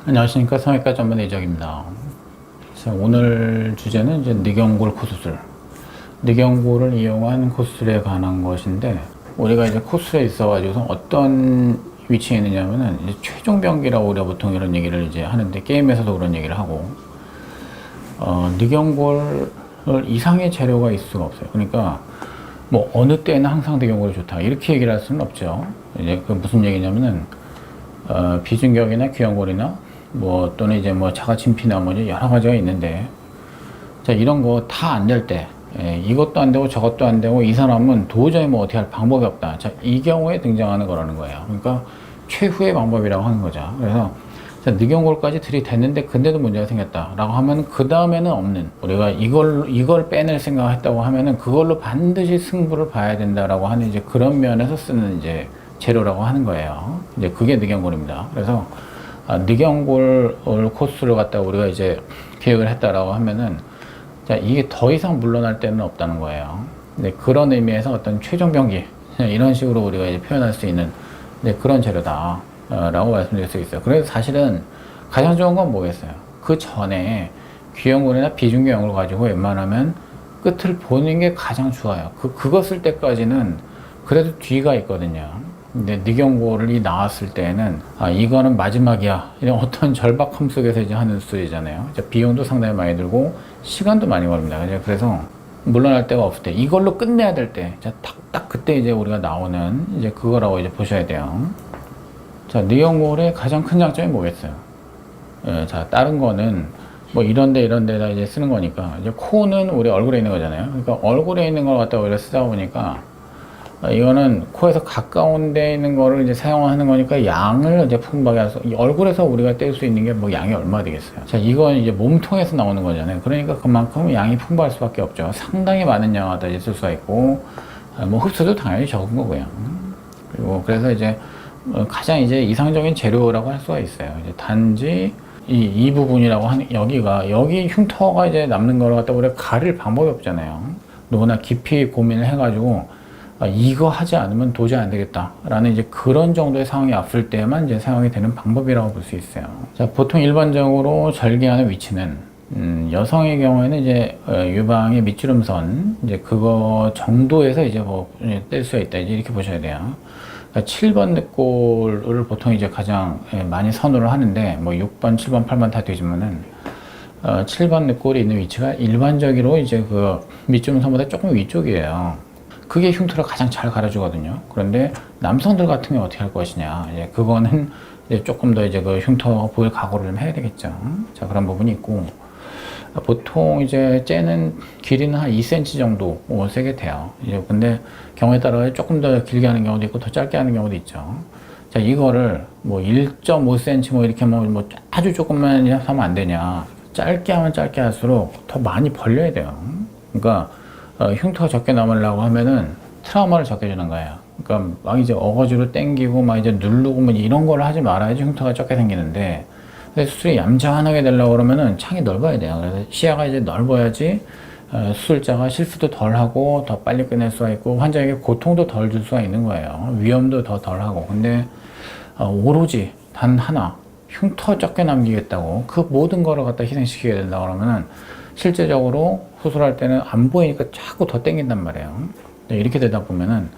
안녕하십니까. 성형외과 전문 의적입니다. 자, 오늘 주제는 이제 늑연골 코수술. 늑연골을 이용한 코수술에 관한 것인데, 우리가 이제 코수술에 있어가지고 어떤 위치에 있느냐면은 이제 최종병기라고 우리가 보통 이런 얘기를 이제 하는데, 게임에서도 그런 얘기를 하고, 늑연골 이상의 재료가 있을 수가 없어요. 그러니까 뭐 어느 때는 항상 늑연골이 좋다 이렇게 얘기를 할 수는 없죠. 이제 그 무슨 얘기냐면은 비중격이나 귀연골이나 뭐 또는 이제 뭐 자가침피나 뭐 여러 가지가 있는데, 자, 이런 거 다 안 될 때, 이것도 안 되고 저것도 안 되고 이 사람은 도저히 뭐 어떻게 할 방법이 없다. 자, 이 경우에 등장하는 거라는 거예요. 그러니까 최후의 방법이라고 하는 거죠. 그래서 자, 늑연골까지 들이댔는데 근데도 문제가 생겼다라고 하면 그 다음에는 없는, 우리가 이걸 빼낼 생각했다고 하면은 그걸로 반드시 승부를 봐야 된다라고 하는 이제 그런 면에서 쓰는 이제 재료라고 하는 거예요. 이제 그게 늑연골입니다. 그래서 늑연골 코스를 갖다가 우리가 이제 계획을 했다라고 하면은, 자, 이게 더 이상 물러날 때는 없다는 거예요. 네, 그런 의미에서 어떤 최종 병기, 이런 식으로 우리가 이제 표현할 수 있는, 네, 그런 재료다 라고 말씀드릴 수 있어요. 그래서 사실은 가장 좋은 건 뭐겠어요? 그 전에 귀연골이나 비중귀연골 가지고 웬만하면 끝을 보는 게 가장 좋아요. 그거 쓸 때까지는 그래도 뒤가 있거든요. 근데 늑연골이 나왔을 때는 이거는 마지막이야, 이런 어떤 절박함 속에서 이제 하는 수술이잖아요. 비용도 상당히 많이 들고 시간도 많이 걸립니다. 그래서 물러날 데가 없을 때, 이걸로 끝내야 될 때, 딱 그때 이제 우리가 나오는 이제 그거라고 이제 보셔야 돼요. 자, 늑연골의 가장 큰 장점이 뭐겠어요? 자, 다른 거는 뭐 이런 데다 이제 쓰는 거니까, 이제 코는 우리 얼굴에 있는 거잖아요. 그러니까 얼굴에 있는 걸 갖다 오히려 쓰다 보니까, 이거는 코에서 가까운 데 있는 거를 이제 사용하는 거니까 양을 이제 풍부하게 해서, 이 얼굴에서 우리가 뗄 수 있는 게 뭐 양이 얼마 되겠어요. 자, 이건 이제 몸통에서 나오는 거잖아요. 그러니까 그만큼 양이 풍부할 수밖에 없죠. 상당히 많은 양을 다 있을 수가 있고, 뭐 흡수도 당연히 적은 거고요. 그리고 그래서 이제 가장 이제 이상적인 재료라고 할 수가 있어요. 이제 단지 이 부분이라고 하는 여기 흉터가 이제 남는 거를 갖다 우리가 가릴 방법이 없잖아요. 누구나 깊이 고민을 해가지고 이거 하지 않으면 도저히 안 되겠다라는 이제 그런 정도의 상황이 왔을 때만 이제 사용이 되는 방법이라고 볼 수 있어요. 자, 보통 일반적으로 절개하는 위치는 여성의 경우에는 이제 유방의 밑주름선 이제 그거 정도에서 이제 뭐 뗄 수 있다, 이제 이렇게 보셔야 돼요. 그러니까 7번 늑골을 보통 이제 가장 많이 선호를 하는데, 뭐 6번, 7번, 8번 다 되지만은 7번 늑골이 있는 위치가 일반적으로 이제 그 밑주름선보다 조금 위쪽이에요. 그게 흉터를 가장 잘 가려주거든요. 그런데 남성들 같은 경우 어떻게 할 것이냐, 이제 그거는 이제 조금 더 이제 그 흉터 보일 각오를 좀 해야 되겠죠. 자, 그런 부분이 있고, 보통 이제 째는 길이는 한 2cm 정도 세게 돼요. 이제 근데 경우에 따라 조금 더 길게 하는 경우도 있고 더 짧게 하는 경우도 있죠. 자, 이거를 뭐 1.5cm 뭐 이렇게 뭐 아주 조금만 하면 안 되냐, 짧게 하면 짧게 할수록 더 많이 벌려야 돼요. 그러니까 흉터가 적게 남으려고 하면은 트라우마를 적게 주는 거예요. 그러니까 막 이제 어거지로 당기고 막 이제 누르고 뭐 이런 걸 하지 말아야지 흉터가 적게 생기는데, 근데 수술이 얌전하게 되려고 그러면은 창이 넓어야 돼요. 그래서 시야가 이제 넓어야지 수술자가 실수도 덜 하고 더 빨리 끝낼 수가 있고 환자에게 고통도 덜 줄 수가 있는 거예요. 위험도 더 덜 하고. 근데 오로지 단 하나 흉터 적게 남기겠다고 그 모든 거를 갖다 희생시키게 된다 그러면은 실제적으로 수술할 때는 안 보이니까 자꾸 더 당긴단 말이에요. 이렇게 되다 보면은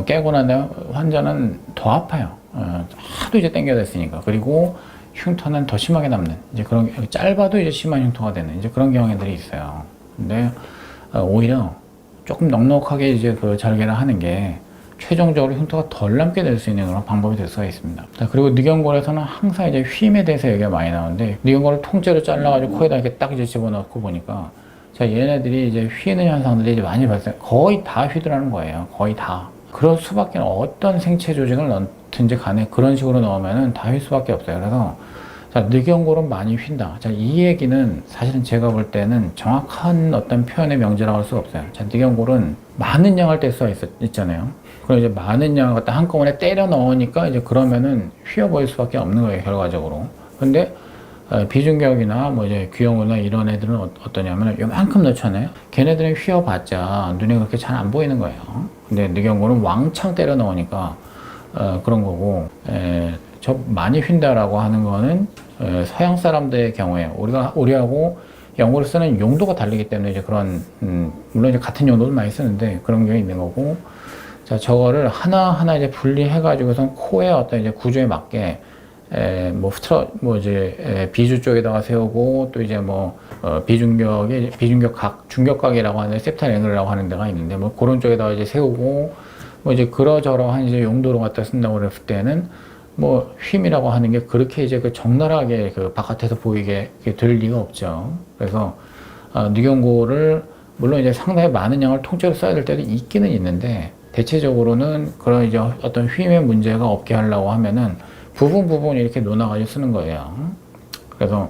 깨고 나면 환자는 더 아파요. 하도 이제 당겨야 됐으니까. 그리고 흉터는 더 심하게 남는, 이제 그런, 짧아도 이제 심한 흉터가 되는 이제 그런 경우들이 있어요. 근데 오히려 조금 넉넉하게 이제 그 절개를 하는 게 최종적으로 흉터가 덜 남게 될 수 있는 그런 방법이 될 수가 있습니다. 자, 그리고 늑연골에서는 항상 이제 휨에 대해서 얘기가 많이 나오는데, 늑연골을 통째로 잘라가지고 코에다 이렇게 딱 이제 집어넣고 보니까, 자, 얘네들이 이제 휘는 현상들이 이제 많이 발생, 거의 다 휘더라는 거예요. 거의 다. 그럴 수밖에, 어떤 생체 조직을 넣든지 간에 그런 식으로 넣으면은 다 휠 수밖에 없어요. 그래서 자, 늑연골은 많이 휜다. 자, 이 얘기는 사실은 제가 볼 때는 정확한 어떤 표현의 명제라고 할 수가 없어요. 자, 늑연골은 많은 양을 뗄 수가 있잖아요. 그럼 이제 많은 양을 갖다 한꺼번에 때려 넣으니까 이제 그러면은 휘어 보일 수밖에 없는 거예요, 결과적으로. 근데 비중격이나 뭐 이제 귀여우나 이런 애들은 어떠냐면 요만큼 넣잖아요. 걔네들은 휘어봤자 눈에 그렇게 잘 안 보이는 거예요. 근데 늑연골은 왕창 때려 넣으니까 그런 거고, 많이 휜다라고 하는 거는 서양 사람들의 경우에 우리하고 영어를 쓰는 용도가 다르기 때문에 이제 그런 물론 이제 같은 용도를 많이 쓰는데 그런 게 있는 거고, 자 저거를 하나하나 이제 분리해 가지고선 코의 어떤 이제 구조에 맞게 비주 쪽에다가 세우고, 또 이제 비중격각, 중격각이라고 하는 septal angle라고 하는 데가 있는데 그런 쪽에다가 이제 세우고 이제 그러저러한 이제 용도로 갖다 쓴다고 그랬을 때는 휨이라고 하는 게 그렇게 이제 적나라하게 바깥에서 보이게 될 리가 없죠. 그래서 늑연고를 물론 이제 상당히 많은 양을 통째로 써야 될 때도 있기는 있는데, 대체적으로는 그런 이제 어떤 휨의 문제가 없게 하려고 하면은 부분 이렇게 놓아가지고 쓰는 거예요. 그래서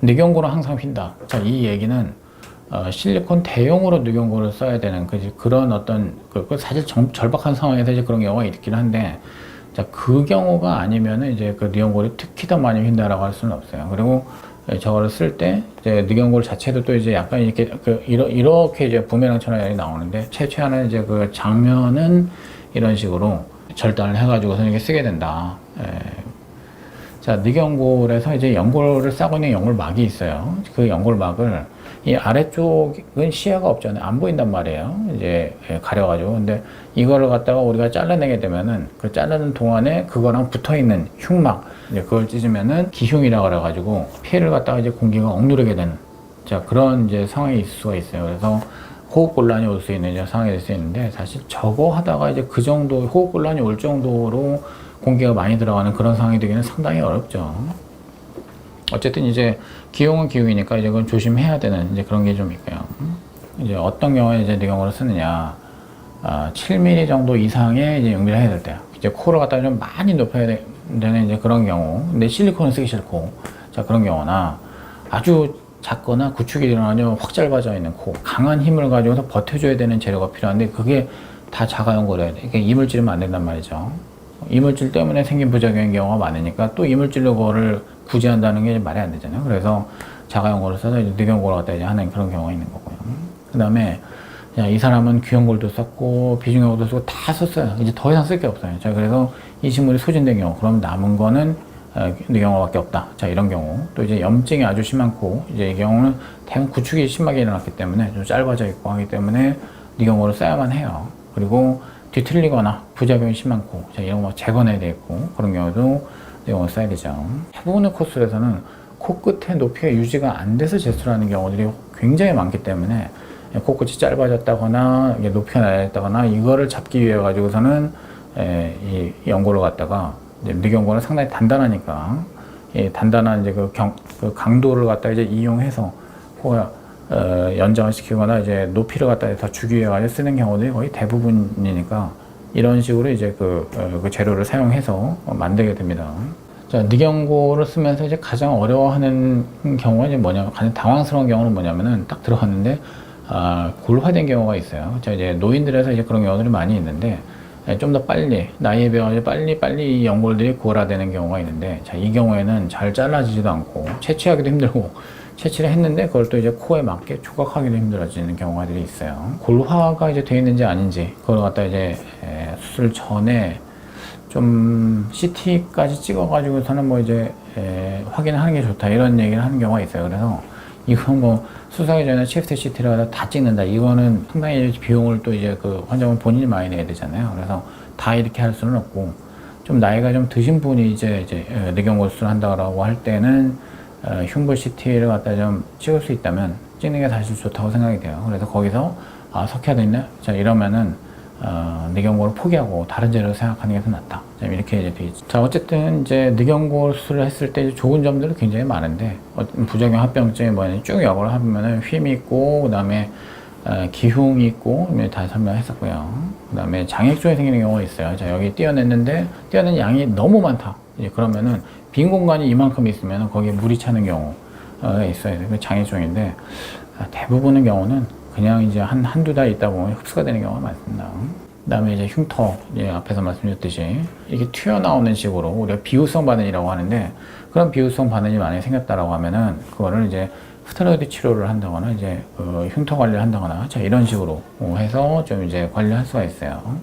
늑연고는 항상 휜다. 자, 이 얘기는 실리콘 대용으로 늑연고를 써야 되는 그런 어떤 사실 절박한 상황에서 이제 그런 경우가 있긴 한데, 자, 그 경우가 아니면은 이제 늑연고를 특히 더 많이 휜다라고 할 수는 없어요. 그리고 저거를 쓸 때 이제 늑연고 자체도 또 이제 약간 이렇게 이렇게 이제 부메랑처럼 나오는데, 최초에는 이제 장면은 이런 식으로 절단을 해가지고서 이렇게 쓰게 된다. 자, 늑연골에서 이제 연골을 싸고 있는 연골막이 있어요. 그 연골막을 이 아래쪽은 시야가 없잖아요. 안 보인단 말이에요. 이제 가려가지고. 근데 이거를 갖다가 우리가 잘라내게 되면은 그 자르는 동안에 그거랑 붙어 있는 흉막, 이제 그걸 찢으면은 기흉이라고 그래가지고 폐를 갖다가 이제 공기가 억누르게 되는, 자, 그런 이제 상황이 있을 수가 있어요. 그래서 호흡곤란이 올 수 있는 이제 상황이 될 수 있는데, 사실 저거 하다가 이제 그 정도 호흡곤란이 올 정도로 공기가 많이 들어가는 그런 상황이 되기는 상당히 어렵죠. 어쨌든 이제 기흉은 기흉이니까 이제 그건 조심해야 되는 이제 그런 게 좀 있고요. 이제 어떤 경우에 이제 늑연고를 쓰느냐, 7mm 정도 이상의 이제 용비를 해야 될 때요. 이제 코를 갖다가 좀 많이 높여야 되는 이제 그런 경우, 근데 실리콘은 쓰기 싫고, 자, 그런 경우나 아주 작거나 구축이 일어나면 확 짧아져 있는 코, 강한 힘을 가지고서 버텨줘야 되는 재료가 필요한데 그게 다 자가용고래야 돼. 그러니까 이물질이면 안 된단 말이죠. 이물질 때문에 생긴 부작용인 경우가 많으니까 또 이물질로 그거를 구제한다는 게 말이 안 되잖아요. 그래서 자가용고를 써서 늑연고를 갖다 이제 하는 그런 경우가 있는 거고요. 그 다음에 이 사람은 귀연골도 썼고 비중연골도 쓰고 다 썼어요. 이제 더 이상 쓸 게 없어요. 자, 그래서 이 식물이 소진된 경우, 그럼 남은 거는 늑연고밖에 없다. 자, 이런 경우. 또 이제 염증이 아주 심한 코, 이제 이 경우는 대형 구축이 심하게 일어났기 때문에 좀 짧아져 있고 하기 때문에 늑연고를 써야만 해요. 그리고 뒤틀리거나 부작용이 심한 코, 자, 이런 거 제거해야 되고, 그런 경우도 늑연고를 써야 되죠. 대부분의 코스에서는 코끝의 높이가 유지가 안 돼서 제출하는 경우들이 굉장히 많기 때문에 코끝이 짧아졌다거나 높이가 낮아졌다거나 이거를 잡기 위해 가지고서는 이 연고를 갖다가, 늑연고는 상당히 단단하니까 단단한 이제 그 강도를 갖다 이제 이용해서 연장을 시키거나 이제 높이를 갖다 더 주기 위해 가지고 쓰는 경우들이 거의 대부분이니까 이런 식으로 이제 그 재료를 사용해서 만들게 됩니다. 자, 늑연고를 쓰면서 이제 가장 어려워하는 경우가 이제 가장 당황스러운 경우는 뭐냐면은 딱 들어갔는데 골화된 경우가 있어요. 자, 이제 노인들에서 이제 그런 경우들이 많이 있는데, 좀 더 빨리 나이에 비해 빨리 이 연골들이 골화되는 경우가 있는데, 자, 이 경우에는 잘 잘라지지도 않고 채취하기도 힘들고, 채취를 했는데 그걸 또 이제 코에 맞게 조각하기도 힘들어지는 경우들이 있어요. 골화가 이제 되어 있는지 아닌지 그걸 갖다 이제 수술 전에 좀 CT까지 찍어가지고서는 이제 확인하는 게 좋다, 이런 얘기를 하는 경우가 있어요. 그래서 이건 수술하기 전에 체스트 CT를 다 찍는다, 이거는 상당히 비용을 또 이제 그 환자분 본인이 많이 내야 되잖아요. 그래서 다 이렇게 할 수는 없고, 좀 나이가 좀 드신 분이 이제 늑연고 수술을 한다고 할 때는 흉부 CT를 갖다 좀 찍을 수 있다면 찍는 게 사실 좋다고 생각이 돼요. 그래서 거기서 석회가 있네, 자, 이러면은 늑연고를 포기하고 다른 재료를 생각하는 게 더 낫다, 이렇게 이제 돼 있죠. 자, 어쨌든 이제 늑연고 수술을 했을 때 좋은 점들은 굉장히 많은데, 부작용 합병증이 뭐냐면 쭉 역을 하면은 휨이 있고, 그 다음에 기흉이 있고, 다 설명했었고요. 그 다음에 장액종이 생기는 경우가 있어요. 자, 여기 떼어냈는데 떼어낸 양이 너무 많다, 이제 그러면은 빈 공간이 이만큼 있으면 거기에 물이 차는 경우가 있어요. 장액종인데 대부분의 경우는 그냥 이제 한두 달 있다 보면 흡수가 되는 경우가 많습니다. 그 다음에 이제 흉터, 앞에서 말씀드렸듯이 이렇게 튀어나오는 식으로 우리가 비후성 반응이라고 하는데, 그런 비후성 반응이 만약에 생겼다라고 하면은 그거를 이제 스테로이드 치료를 한다거나 이제 흉터 관리를 한다거나, 자, 이런 식으로 해서 좀 이제 관리할 수가 있어요.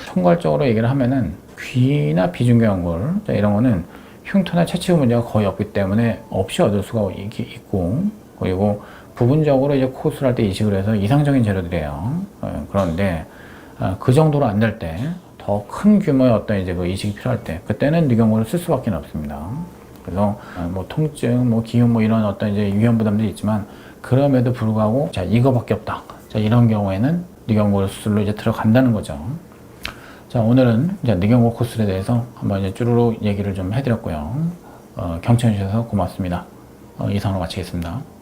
총괄적으로 얘기를 하면은 귀나 비중경골 이런 거는 흉터나 채취 문제가 거의 없기 때문에 없이 얻을 수가 있고, 그리고 부분적으로 이제 코수를 할 때 이식을 해서 이상적인 재료들이에요. 그런데 그 정도로 안 될 때, 더 큰 규모의 어떤 이제 그 이식이 필요할 때, 그때는 뇌경골을 쓸 수밖에 없습니다. 그래서 뭐 통증, 뭐 기운, 뭐 이런 어떤 이제 위험 부담들이 있지만, 그럼에도 불구하고 자 이거밖에 없다. 자 이런 경우에는 뇌경골 수술로 이제 들어간다는 거죠. 자 오늘은 이제 뇌경골 코술에 대해서 한번 이제 쭈루루 얘기를 좀 해드렸고요. 경청해 주셔서 고맙습니다. 이상으로 마치겠습니다.